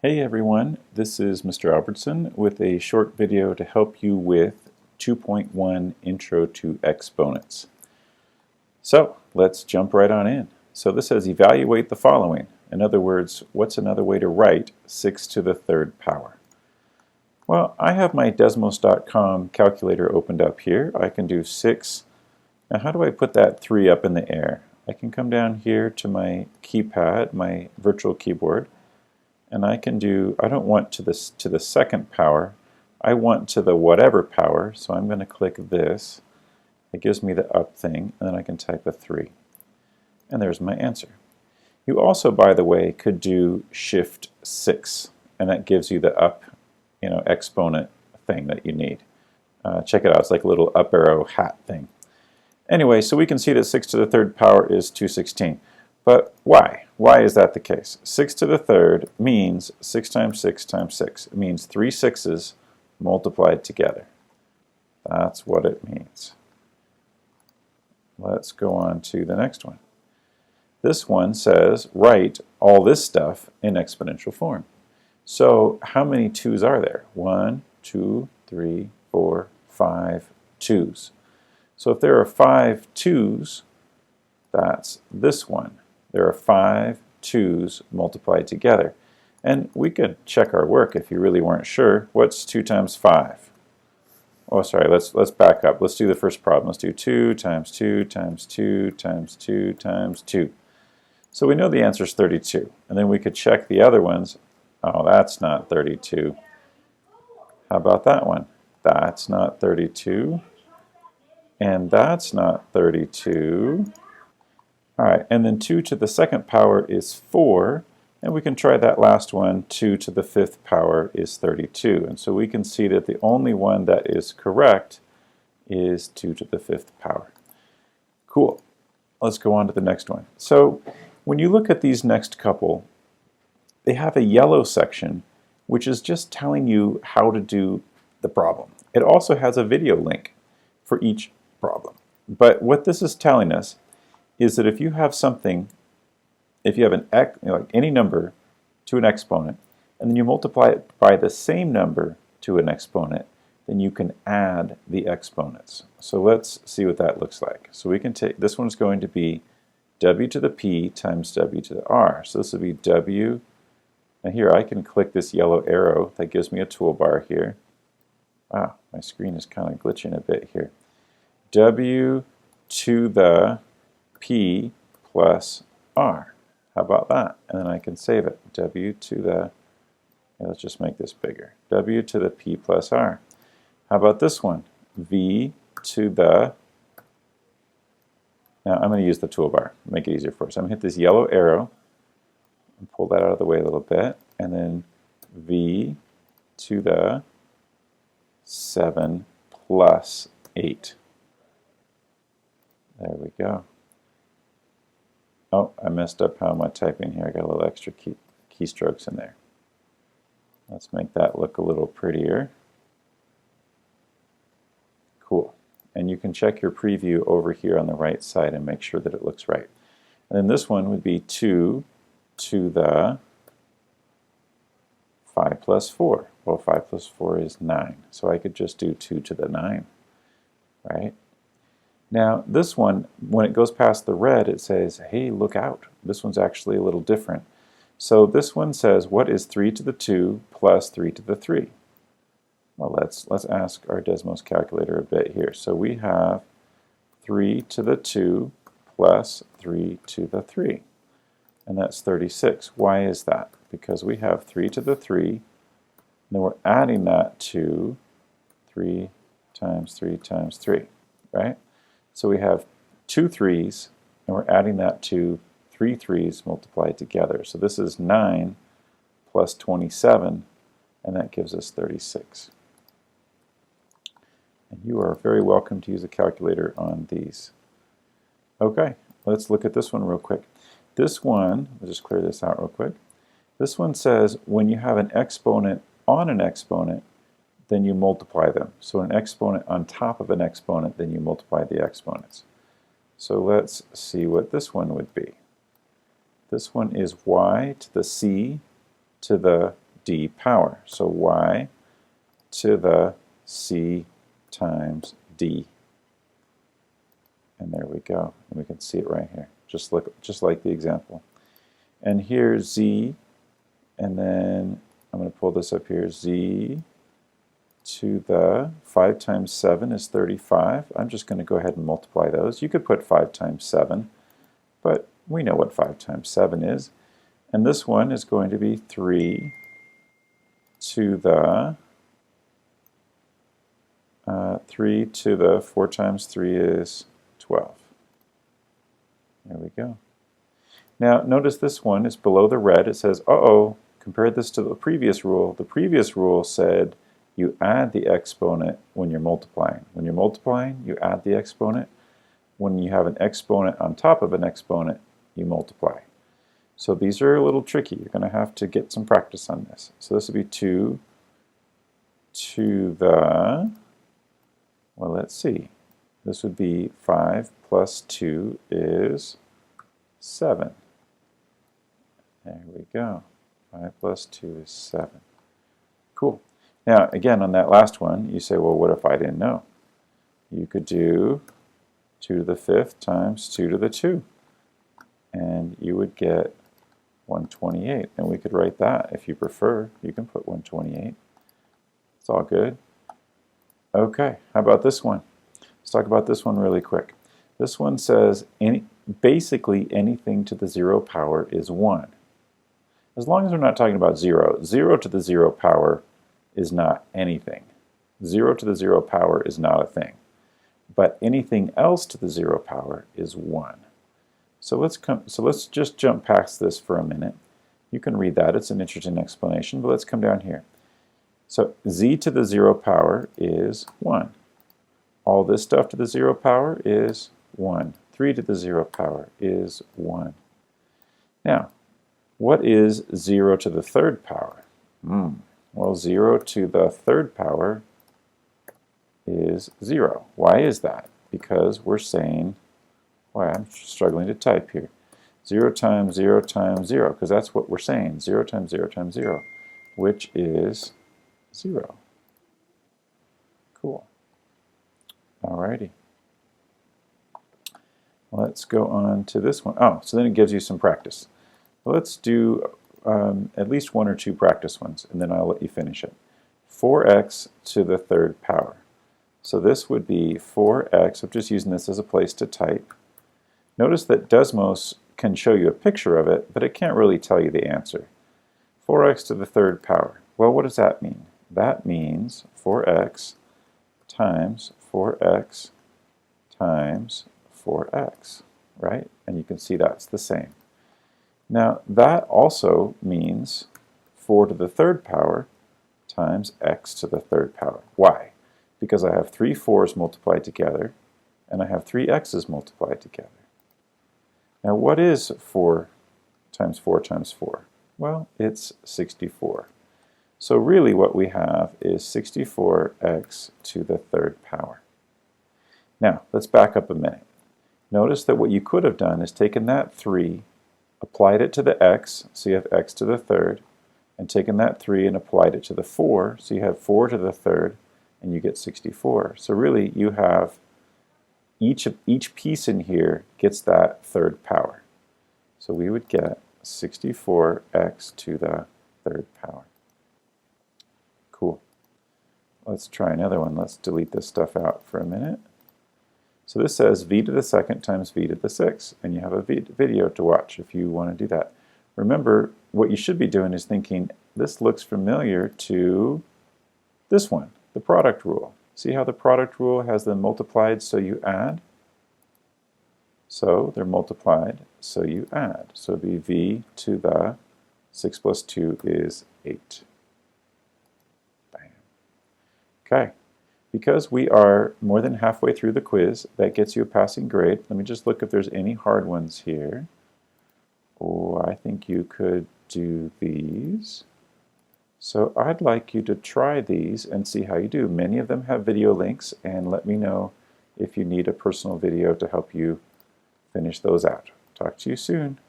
Hey everyone, this is Mr. Albertson with a short video to help you with 2.1 Intro to Exponents. So let's jump right on in. So this says evaluate the following. In other words, what's another way to write 6 to the third power? Well, I have my Desmos.com calculator opened up here. I can do 6. Now how do I put that 3 up in the air? I can come down here to my keypad, my virtual keyboard, and I can do, I don't want to the second power, I want to the whatever power, so I'm going to click this. It gives me the up thing, and then I can type a 3. And there's my answer. You also, by the way, could do Shift 6, and that gives you the up, exponent thing that you need. Check it out, it's like a little up arrow hat thing. Anyway, so we can see that 6 to the third power is 216. But why? Why is that the case? 6 to the third means 6 times 6 times 6. It means 3 sixes multiplied together. That's what it means. Let's go on to the next one. This one says write all this stuff in exponential form. So how many 2's are there? 1, 2, 3, 4, 5 2's. So if there are 5 2's, that's this one. There are 5 2's multiplied together. And we could check our work if you really weren't sure. What's 2 times 5? Oh, sorry, let's back up. Let's do the first problem. Let's do 2 times 2 times 2 times 2 times 2. So we know the answer is 32. And then we could check the other ones. Oh, that's not 32. How about that one? That's not 32. And that's not 32. All right, and then 2 to the second power is 4, and we can try that last one. 2 to the fifth power is 32. And so we can see that the only one that is correct is 2 to the fifth power. Cool. Let's go on to the next one. So when you look at these next couple, they have a yellow section, which is just telling you how to do the problem. It also has a video link for each problem. But what this is telling us is that if you have something, if you have an like any number to an exponent, and then you multiply it by the same number to an exponent, then you can add the exponents. So let's see what that looks like. So we can take, this one's going to be w to the p times w to the r. So this will be w, and here I can click this yellow arrow that gives me a toolbar here. Wow, my screen is kind of glitching a bit here. W to the p plus r. How about that? And then I can save it. W to the, let's just make this bigger. W to the p plus r. How about this one? V to the, now I'm going to use the toolbar, make it easier for us. I'm going to hit this yellow arrow and pull that out of the way a little bit, and then V to the 7 plus 8. There we go. Oh, I messed up how I'm typing here. I got a little extra keystrokes in there. Let's make that look a little prettier. Cool. And you can check your preview over here on the right side and make sure that it looks right. And then this one would be 2 to the 5 plus 4. Well, 5 plus 4 is 9. So I could just do 2 to the 9, right? Now this one, when it goes past the red, it says, hey, look out. This one's actually a little different. So this one says, what is 3 to the 2 plus 3 to the 3? Well, let's ask our Desmos calculator a bit here. So we have 3 to the 2 plus 3 to the 3. And that's 36. Why is that? Because we have 3 to the 3, and then we're adding that to 3 times 3 times 3, right? So we have 2 3's, and we're adding that to 3 3's multiplied together. So this is 9 plus 27, and that gives us 36. And you are very welcome to use a calculator on these. Okay, let's look at this one real quick. This one, we'll just clear this out real quick. This one says when you have an exponent on an exponent, then you multiply them. So an exponent on top of an exponent, then you multiply the exponents. So let's see what this one would be. This one is y to the c to the d power. So y to the c times d. And there we go. And we can see it right here, just like the example. And here's z, and then I'm going to pull this up here, z to the 5 times 7 is 35. I'm just going to go ahead and multiply those. You could put 5 times 7, but we know what 5 times 7 is. And this one is going to be 3 to the 4 times 3 is 12. There we go. Now notice this one is below the red. It says, uh-oh, compare this to the previous rule. The previous rule said you add the exponent when you're multiplying. When you're multiplying, you add the exponent. When you have an exponent on top of an exponent, you multiply. So these are a little tricky. You're going to have to get some practice on this. So this would be 2 to the, well, let's see. This would be 5 plus 2 is 7. There we go. 5 plus 2 is 7. Cool. Now, again, on that last one, you say, well, what if I didn't know? You could do 2 to the 5th times 2 to the 2. And you would get 128. And we could write that if you prefer. You can put 128. It's all good. Okay, how about this one? Let's talk about this one really quick. This one says basically anything to the 0 power is 1. As long as we're not talking about 0. 0 to the 0 power is not anything. 0 to the 0 power is not a thing. But anything else to the 0 power is 1. So let's just jump past this for a minute. You can read that. It's an interesting explanation, but let's come down here. So z to the 0 power is 1. All this stuff to the 0 power is 1. 3 to the 0 power is 1. Now, what is 0 to the 3rd power? Well, 0 to the 3rd power is 0. Why is that? Because we're saying, well, I'm struggling to type here. 0 times 0 times 0, because that's what we're saying. 0 times 0 times 0, which is 0. Cool. Alrighty. Let's go on to this one. Oh, so then it gives you some practice. Let's do at least 1 or 2 practice ones, and then I'll let you finish it. 4x to the 3rd power. So this would be 4x. I'm just using this as a place to type. Notice that Desmos can show you a picture of it, but it can't really tell you the answer. 4x to the 3rd power. Well, what does that mean? That means 4x times 4x times 4x, right? And you can see that's the same. Now, that also means 4 to the 3rd power times x to the 3rd power. Why? Because I have 3 4's multiplied together, and I have 3 x's multiplied together. Now, what is 4 times 4 times 4? Well, it's 64. So really what we have is 64x to the 3rd power. Now, let's back up a minute. Notice that what you could have done is taken that 3, applied it to the x, so you have x to the 3rd, and taken that 3 and applied it to the 4, so you have 4 to the 3rd, and you get 64. So really you have each piece in here gets that 3rd power. So we would get 64x to the 3rd power. Cool. Let's try another one. Let's delete this stuff out for a minute. So this says v to the 2nd times v to the 6th, and you have a video to watch if you want to do that. Remember, what you should be doing is thinking, this looks familiar to this one, the product rule. See how the product rule has them multiplied so you add? So they're multiplied so you add. So it'd be v to the 6 plus 2 is 8. Bam. Okay. Because we are more than halfway through the quiz, that gets you a passing grade. Let me just look if there's any hard ones here. Oh, I think you could do these. So I'd like you to try these and see how you do. Many of them have video links, and let me know if you need a personal video to help you finish those out. Talk to you soon.